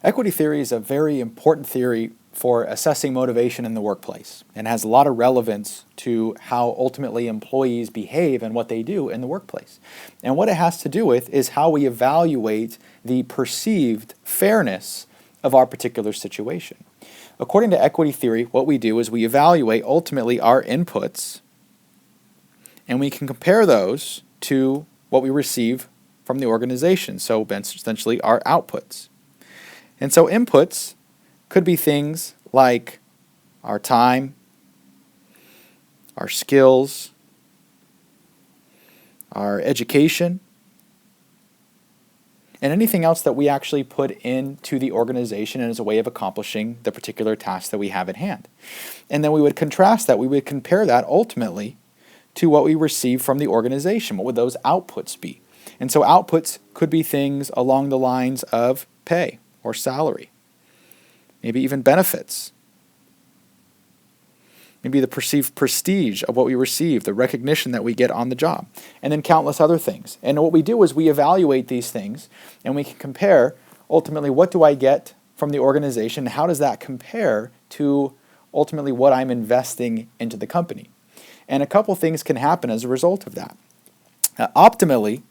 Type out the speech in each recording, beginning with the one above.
Equity theory is a very important theory for assessing motivation in the workplace and has a lot of relevance to how ultimately employees behave and what they do in the workplace. And what it has to do with is how we evaluate the perceived fairness of our particular situation. According to equity theory, what we do is we evaluate ultimately our inputs, and we can compare those to what we receive from the organization, so essentially our outputs. And so inputs could be things like our time, our skills, our education, and anything else that we actually put into the organization as a way of accomplishing the particular task that we have at hand. And then we would contrast that, we would compare that ultimately to what we receive from the organization. What would those outputs be? And so outputs could be things along the lines of pay or salary, maybe even benefits, maybe the perceived prestige of what we receive, the recognition that we get on the job, and then countless other things. And what we do is we evaluate these things and we can compare ultimately what do I get from the organization, how does that compare to ultimately what I'm investing into the company. And a couple things can happen as a result of that. Optimally,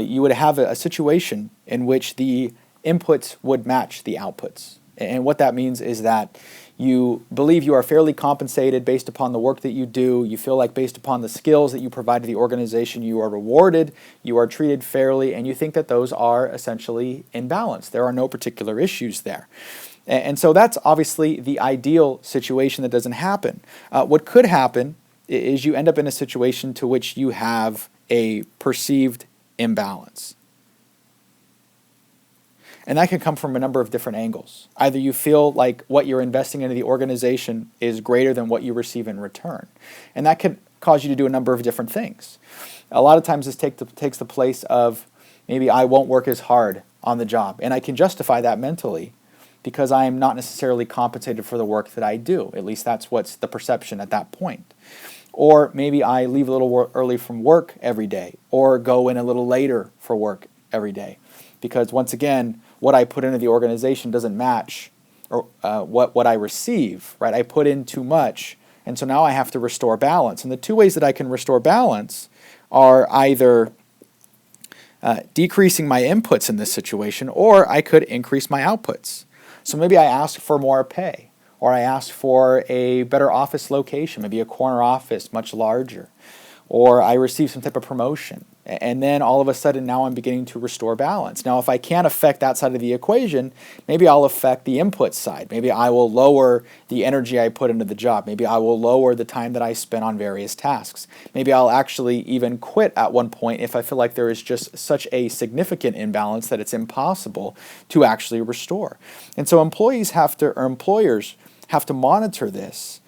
you would have a situation in which the inputs would match the outputs. And what that means is that you believe you are fairly compensated based upon the work that you do. You feel like based upon the skills that you provide to the organization, you are rewarded, you are treated fairly, and you think that those are essentially in balance. There are no particular issues there. And so that's obviously the ideal situation that doesn't happen. What could happen is you end up in a situation to which you have a perceived imbalance. And that can come from a number of different angles. Either you feel like what you're investing into the organization is greater than what you receive in return. And that can cause you to do a number of different things. A lot of times this takes the place of maybe I won't work as hard on the job. And I can justify that mentally because I am not necessarily compensated for the work that I do. At least that's what's the perception at that point. Or maybe I leave a little early from work every day or go in a little later for work every day. Because once again, what I put into the organization doesn't match what I receive, right? I put in too much, and so now I have to restore balance. And the two ways that I can restore balance are either decreasing my inputs in this situation, or I could increase my outputs. So maybe I ask for more pay, or I ask for a better office location, maybe a corner office, much larger, or I receive some type of promotion. And then all of a sudden now I'm beginning to restore balance. Now if I can't affect that side of the equation, maybe I'll affect the input side. Maybe I will lower the energy I put into the job. Maybe I will lower the time that I spend on various tasks. Maybe I'll actually even quit at one point if I feel like there is just such a significant imbalance that it's impossible to actually restore. And so employers have to monitor this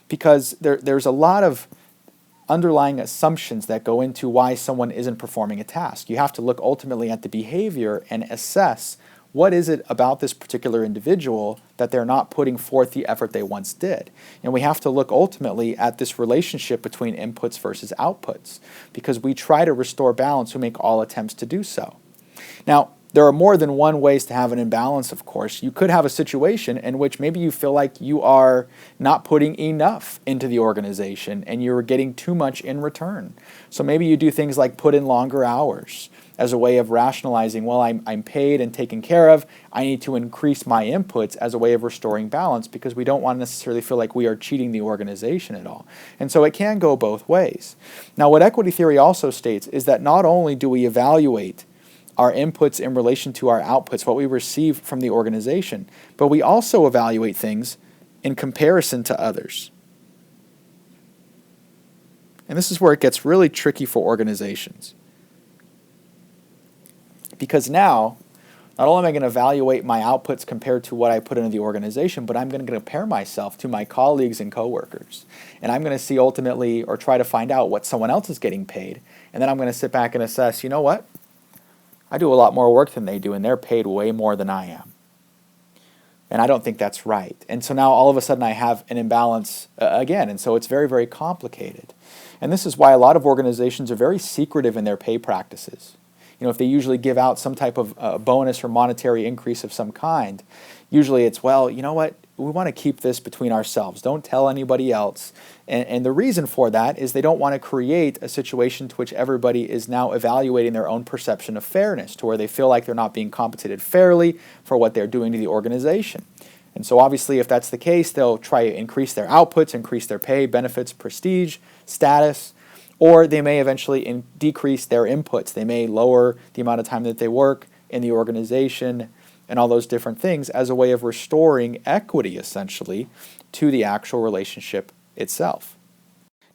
because there's a lot of underlying assumptions that go into why someone isn't performing a task. You have to look ultimately at the behavior and assess what is it about this particular individual that they're not putting forth the effort they once did. And we have to look ultimately at this relationship between inputs versus outputs because we try to restore balance, we make all attempts to do so. Now, there are more than one ways to have an imbalance, of course. You could have a situation in which maybe you feel like you are not putting enough into the organization and you're getting too much in return. So maybe you do things like put in longer hours as a way of rationalizing, well, I'm paid and taken care of. I need to increase my inputs as a way of restoring balance because we don't want to necessarily feel like we are cheating the organization at all. And so it can go both ways. Now, what equity theory also states is that not only do we evaluate our inputs in relation to our outputs, what we receive from the organization, but we also evaluate things in comparison to others. And this is where it gets really tricky for organizations. Because now, not only am I going to evaluate my outputs compared to what I put into the organization, but I'm going to compare myself to my colleagues and coworkers. And I'm going to see ultimately, or try to find out what someone else is getting paid. And then I'm going to sit back and assess, you know what? I do a lot more work than they do, and they're paid way more than I am. And I don't think that's right. And so now all of a sudden I have an imbalance again, and so it's very, very complicated. And this is why a lot of organizations are very secretive in their pay practices. if they usually give out some type of bonus or monetary increase of some kind, usually it's, well, you know what, we want to keep this between ourselves. Don't tell anybody else. And the reason for that is they don't want to create a situation to which everybody is now evaluating their own perception of fairness, to where they feel like they're not being compensated fairly for what they're doing to the organization. And so obviously if that's the case, they'll try to increase their outputs, increase their pay, benefits, prestige, status, or they may eventually decrease their inputs. They may lower the amount of time that they work in the organization and all those different things as a way of restoring equity, essentially, to the actual relationship itself.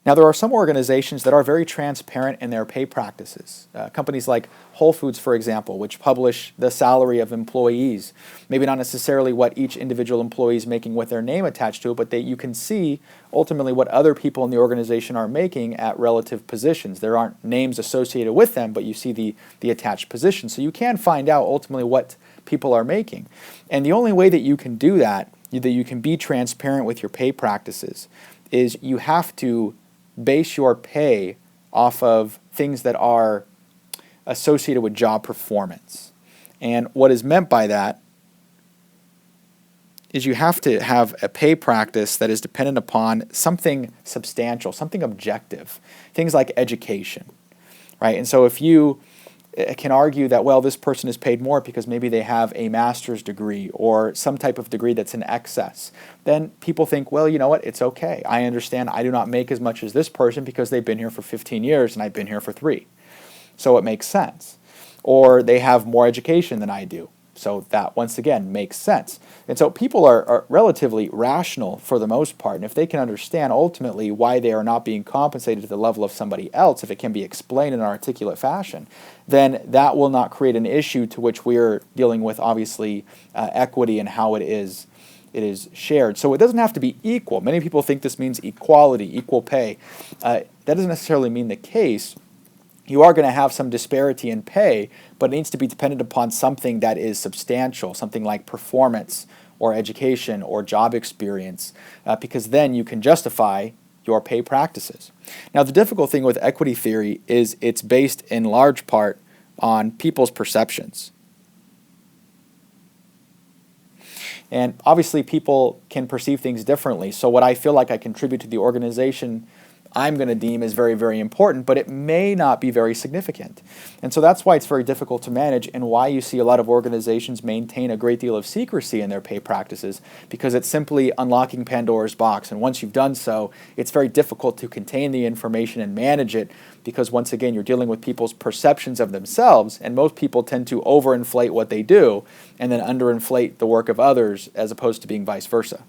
Now, there are some organizations that are very transparent in their pay practices. Companies like Whole Foods, for example, which publish the salary of employees. Maybe not necessarily what each individual employee is making with their name attached to it, but you can see ultimately what other people in the organization are making at relative positions. There aren't names associated with them, but you see the attached position. So you can find out ultimately what people are making. And the only way that you can do that you can be transparent with your pay practices, is you have to base your pay off of things that are associated with job performance. And what is meant by that is you have to have a pay practice that is dependent upon something substantial, something objective, things like education, right? And so if you can argue that, well, this person is paid more because maybe they have a master's degree or some type of degree that's in excess, then people think, well, you know what, it's okay. I understand I do not make as much as this person because they've been here for 15 years and I've been here for 3. So it makes sense. Or they have more education than I do. So that, once again, makes sense. And so people are relatively rational for the most part. And if they can understand ultimately why they are not being compensated to the level of somebody else, if it can be explained in an articulate fashion, then that will not create an issue to which we're dealing with, obviously, equity and how it is shared. So it doesn't have to be equal. Many people think this means equality, equal pay. That doesn't necessarily mean the case. You are going to have some disparity in pay, but it needs to be dependent upon something that is substantial, something like performance or education or job experience, because then you can justify your pay practices. Now, the difficult thing with equity theory is it's based in large part on people's perceptions. And obviously people can perceive things differently. So what I feel like I contribute to the organization, I'm going to deem as very, very important, but it may not be very significant. And so that's why it's very difficult to manage, and why you see a lot of organizations maintain a great deal of secrecy in their pay practices, because it's simply unlocking Pandora's box. And once you've done so, it's very difficult to contain the information and manage it, because once again, you're dealing with people's perceptions of themselves, and most people tend to overinflate what they do and then underinflate the work of others, as opposed to being vice versa.